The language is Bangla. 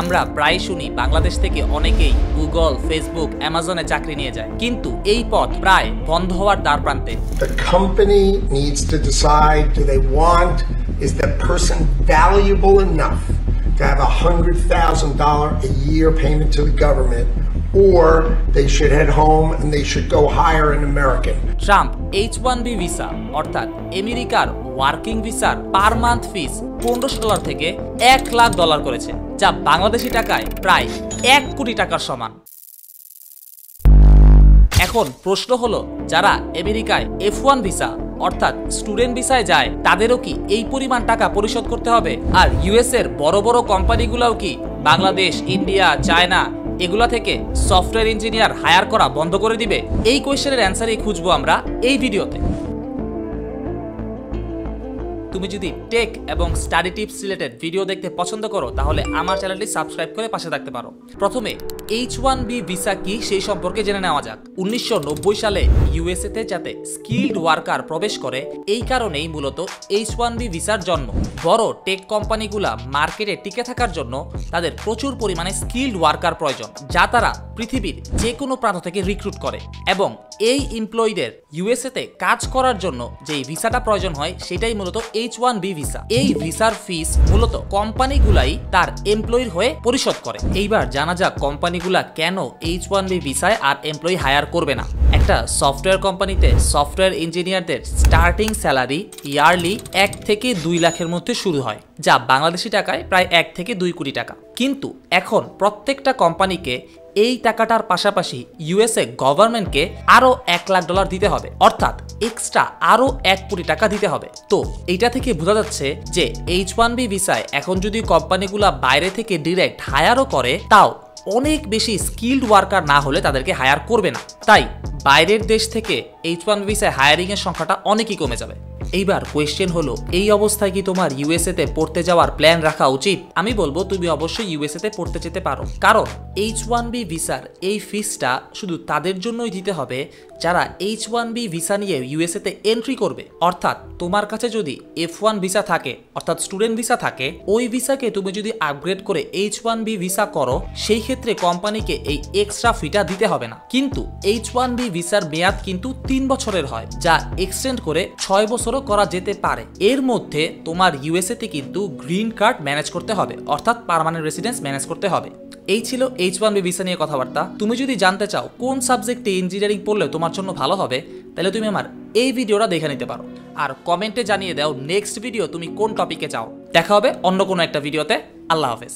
আমরা প্রায় শুনি বাংলাদেশ থেকে অনেকেই গুগল, ফেসবুক, অ্যামাজনে চাকরি নিয়ে যায়, কিন্তু এই পথ প্রায় বন্ধ হওয়ার দ্বারপ্রান্তে। The company needs to decide, do they want, is that person valuable enough to have $100,000 a year payment to the government, or they should head home and they should go hire an American. Trump H-1B visa অর্থাৎ আমেরিকার ওয়ার্কিং ভিসার পার মান্থ ফিস $1500 থেকে $1 লাখ করেছে, যা বাংলাদেশি টাকায় প্রায় 1 কোটি টাকার সমান। এখন প্রশ্ন হলো, যারা আমেরিকায় F-1 ভিসা অর্থাৎ স্টুডেন্ট ভিসায় যায় তাদেরও কি এই পরিমাণ টাকা পরিশোধ করতে হবে? আর ইউএস এর বড় বড় কোম্পানিগুলোও কি বাংলাদেশ, ইন্ডিয়া, চায়না এগুলা থেকে সফটওয়্যার ইঞ্জিনিয়ার হায়ার করা বন্ধ করে দিবে? এই কোয়েশ্চেনের অ্যান্সারই খুঁজবো আমরা এই ভিডিওতে। তুমি যদি টেক এবং স্টাডি টিপস রিলেটেড ভিডিও দেখতে পছন্দ করো তাহলে আমার চ্যানেলটি সাবস্ক্রাইব করে পাশে থাকতে পারো। প্রথমে H-1B ভিসা কি সেই সম্পর্কে জেনে নেওয়া যাক। 1990 সালে ইউএসএ তে যাতে স্কিলড ওয়ার্কার প্রবেশ করে, এই কারণেই মূলত H-1B ভিসার জন্ম। বড় টেক কোম্পানিগুলা মার্কেটে টিকে থাকার জন্য তাদের প্রচুর পরিমাণে স্কিলড ওয়ার্কার প্রয়োজন, যা তারা পৃথিবীর যে কোনো প্রান্ত থেকে রিক্রুট করে, এবং এই এমপ্লয়ীদের ইউএসএ তে কাজ করার জন্য যেই ভিসাটা প্রয়োজন হয় সেটাই মূলত H-1B ভিসা। এই ভিসার ফিস মূলত কোম্পানিগুলাই তার এমপ্লয়ির হয়ে পরিশোধ করে। এইবার জানা যাক কোম্পানিগুলা কেন H-1B ভিসায় আর এমপ্লয়ি হায়ার করবে না। একটা সফটওয়্যার কোম্পানিতে সফটওয়্যার ইঞ্জিনিয়ারদের স্টার্টিং স্যালারি ইয়ারলি 1 থেকে 2 লাখের মধ্যে শুরু হয়, যা বাংলাদেশি টাকায় প্রায় 1 থেকে 2 কোটি টাকা। কিন্তু এখন প্রত্যেকটা কোম্পানিকে এই টাকাটার পাশাপাশি ইউএসএ গভর্নমেন্টকে আরো $1 লাখ দিতে হবে, অর্থাৎ এক্সট্রা আরো 1 কোটি টাকা দিতে হবে। তো এইটা থেকে বোঝা যাচ্ছে যে H-1B ভিসায় এখন যদি কোম্পানিগুলা বাইরে থেকে ডিরেক্ট হায়ারও করে, তাও অনেক বেশি স্কিলড ওয়ার্কার না হলে তাদেরকে হায়ার করবে না। তাই বাইরের দেশ থেকে H-1B ভিসায় হায়ারিং এর সংখ্যাটা অনেকই কমে যাবে। এইবার কোয়েশ্চেন হলো, এই অবস্থায় কি তোমার ইউএসএ তে পড়তে যাওয়ার প্ল্যান রাখা উচিত? আমি বলবো তুমি অবশ্যই ইউএসএ তে পড়তে যেতে পারো, কারণ H-1B ভিসার এই ফিসটা শুধু তাদের জন্যই দিতে হবে যারা H-1B ভিসা নিয়ে ইউএসএ তে এন্ট্রি করবে। অর্থাৎ তোমার কাছে যদি F-1 ভিসা থাকে অর্থাৎ স্টুডেন্ট ভিসা থাকে, ওই ভিসাকে তুমি যদি আপগ্রেড করে H-1B ভিসা করো, সেই ক্ষেত্রে কোম্পানিকে এই এক্সট্রা ফিটা দিতে হবে না। কিন্তু H-1B ভিসার মেয়াদ কিন্তু 3 বছরের হয়, যা এক্সটেন্ড করে 6 বছরও করা যেতে পারে। এর মধ্যে তোমার ইউএসএ তে কিন্তু গ্রিন কার্ড ম্যানেজ করতে হবে, অর্থাৎ পার্মানেন্ট রেসিডেন্স ম্যানেজ করতে হবে। এই ছিল H-1B ভিসা নিয়ে কথাবার্তা। তুমি যদি জানতে চাও কোন সাবজেক্টে ইঞ্জিনিয়ারিং পড়লে তোমার জন্য ভালো হবে, তাহলে তুমি আমার এই ভিডিওটা দেখে নিতে পারো, আর কমেন্টে জানিয়ে দাও নেক্সট ভিডিও তুমি কোন টপিকে চাও। দেখা হবে অন্য কোনো একটা ভিডিওতে। আল্লাহ হাফেজ।